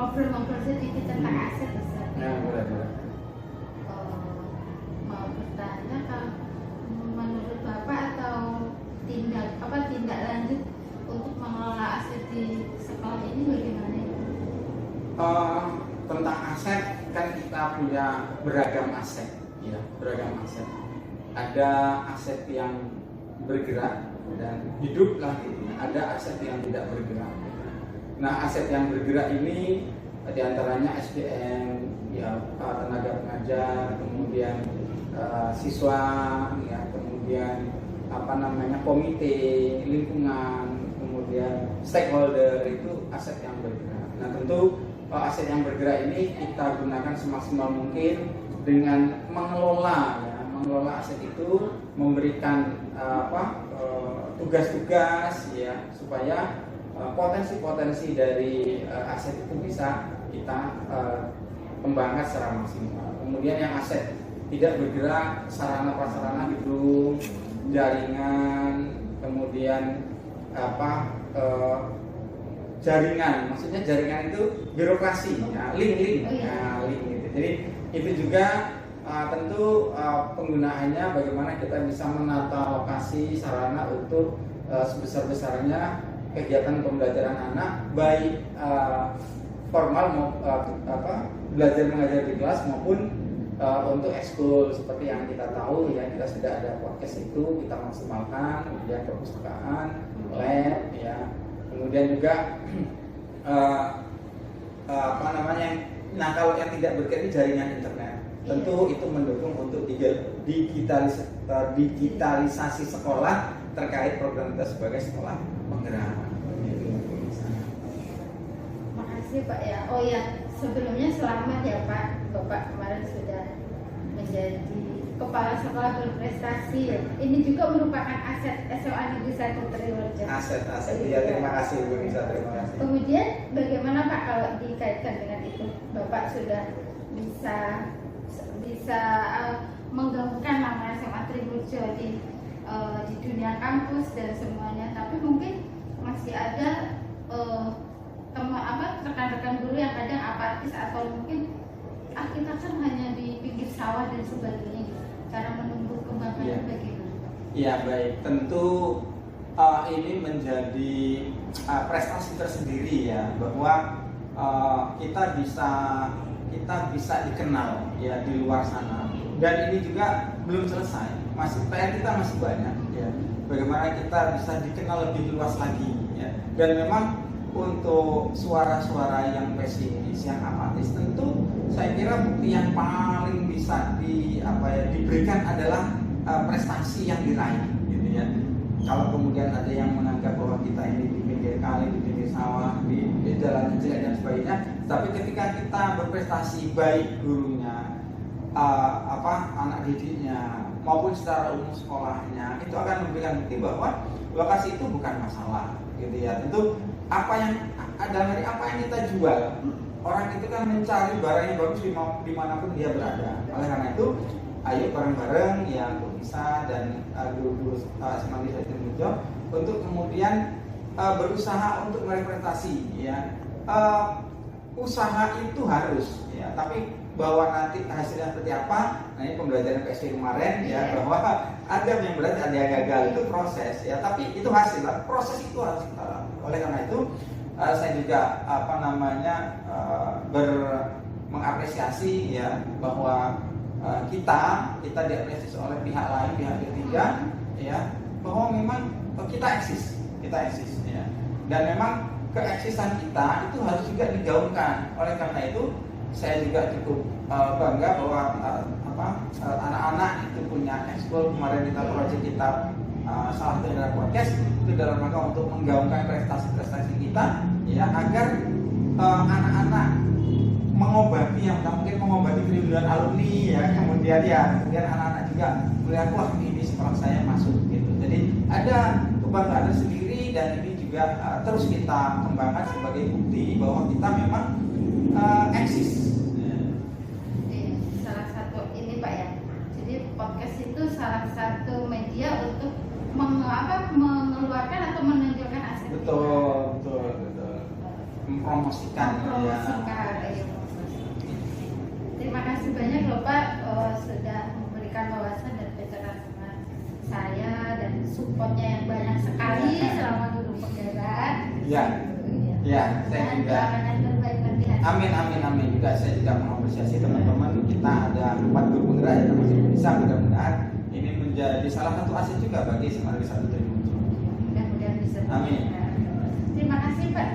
ngobrol-ngobrol sedikit tentang aset Ustaz. Ya, boleh. Mau bertanya kalau menurut Bapak atau tindak lanjut untuk mengelola aset di sekolah ini bagaimana ya? Tentang aset kan kita punya beragam aset, ya, beragam aset. Ada aset yang bergerak dan hidup lah gitu. Ada aset yang tidak bergerak. Nah, aset yang bergerak ini diantaranya SDM, ya, tenaga pengajar, kemudian siswa, ya, kemudian komite lingkungan, kemudian stakeholder, itu aset yang bergerak. Nah, tentu aset yang bergerak ini kita gunakan semaksimal mungkin dengan mengelola aset itu, memberikan tugas-tugas, ya, supaya potensi-potensi dari aset itu bisa kita kembangkan secara maksimal. Kemudian yang aset tidak bergerak, sarana prasarana gedung, jaringan, kemudian jaringan, maksudnya jaringan itu birokrasi, ya, link gitu. Jadi itu juga tentu penggunaannya bagaimana kita bisa menata lokasi sarana untuk sebesar-besarnya kegiatan pembelajaran anak, baik formal belajar mengajar di kelas maupun untuk ekskul. Seperti yang kita tahu, ya, kita sudah ada podcast itu, kita maksimalkan, kemudian perpustakaan, lab, ya, kemudian juga nah, kalau yang tidak bergerak jaringan internet, tentu itu mendukung untuk digitalisasi sekolah terkait program kita sebagai sekolah penggerak. Makasih Pak ya. Oh ya, sebelumnya selamat ya Pak. Bapak kemarin sudah menjadi kepala sekolah berprestasi. Ini juga merupakan aset SMA Negeri 1 Triwarja. Aset, ya, terima kasih Bu Nisa, terima kasih. Kemudian bagaimana Pak kalau dikaitkan dengan itu? Bapak sudah bisa menggaungkan nama SMA Triwarja di dunia kampus dan semuanya, tapi mungkin masih ada rekan-rekan dulu yang kadang apatis atau mungkin kita kan hanya di pinggir sawah dan sebagainya. Cara menumbuh kembangnya bagaimana? Iya, baik. Tentu ini menjadi prestasi tersendiri, ya, bahwa kita bisa dikenal, ya, di luar sana. Dan ini juga belum selesai, PR kita masih banyak, ya. Bagaimana kita bisa dikenal lebih luas lagi, ya. Dan memang untuk suara-suara yang pesimis, yang apatis, tentu saya kira bukti yang paling bisa diberikan adalah prestasi yang diraih, gitu ya. Kalau kemudian ada yang menganggap bahwa kita ini di pinggir kali, di pinggir sawah, di jalan jelek dan sebagainya, tapi ketika kita berprestasi, baik gurunya, anak didiknya, maupun secara umum sekolahnya, itu akan memberikan bukti bahwa lokasi itu bukan masalah, gitu ya. Tentu apa yang kita jual, orang itu kan mencari barang yang bagus dimanapun dia berada. Oleh karena itu, ayo bareng-bareng, ya, untuk bisa dan guru-guru SMA Negeri 1 Triwarja untuk kemudian berusaha untuk meraih prestasi, ya. Usaha itu harus, ya, tapi bahwa nanti hasilnya seperti apa, nah ini pembelajaran PSP kemarin, ya, bahwa ada yang berarti ada yang gagal, itu proses, ya, tapi itu hasil, proses itu harus kita lakukan. Oleh karena itu saya juga mengapresiasi, ya, bahwa kita diapresiasi oleh pihak lain, pihak ketiga, ya, bahwa memang kita eksis, ya, dan memang keeksisan kita itu harus juga digaungkan. Oleh karena itu saya juga cukup bangga bahwa anak-anak itu punya ekskul. Kemarin kita project kita salah satu dari podcast itu dalam rangka untuk menggaungkan prestasi-prestasi kita, ya, agar anak-anak mengobati yang mungkin mengobati kerinduan alumni, ya, kemudian anak-anak juga melihat, wah, ini sekolah saya masuk, gitu. Jadi ada kebanggaan sendiri, dan ini juga terus kita kembangkan sebagai bukti bahwa kita memang eksis. Salah satu ini Pak, ya. Jadi podcast itu salah satu media untuk mengeluarkan atau menonjolkan aset. Betul. mempromosikan ya. Terima kasih banyak loh Pak, sudah memberikan wawasan dan pencerahan sama saya dan supportnya yang banyak sekali selama dulu pekerjaan. Ya, ya, saya juga. Amin, amin, amin. Juga saya juga mengapresiasi teman-teman. Kita ada 4 guru penggerak yang masih bisa, mudah-mudahan ini menjadi salah satu aset juga bagi Semarang Satu Tribun. Mudah-mudahan bisa. Amin. Terima kasih Pak.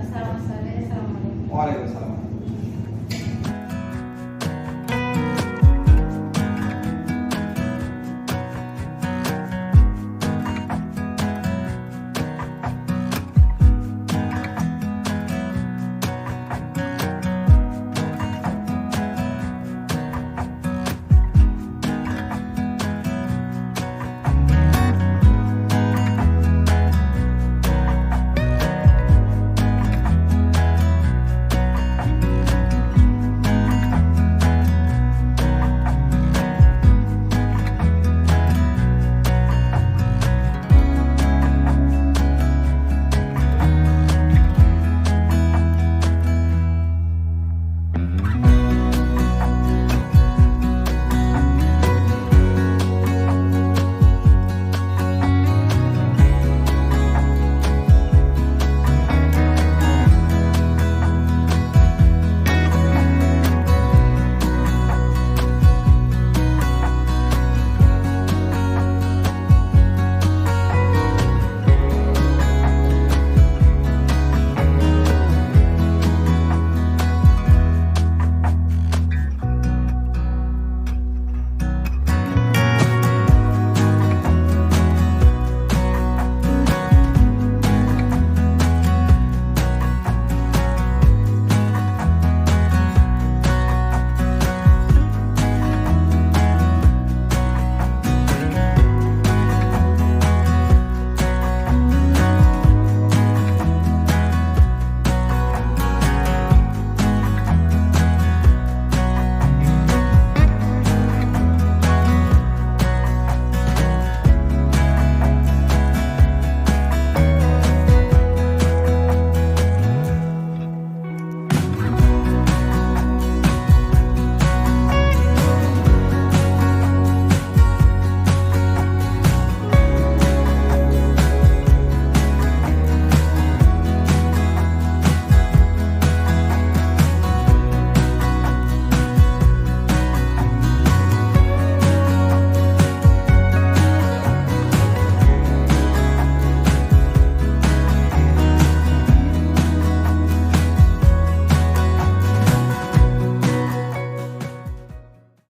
Selamat sore. Assalamualaikum. Waalaikumsalam.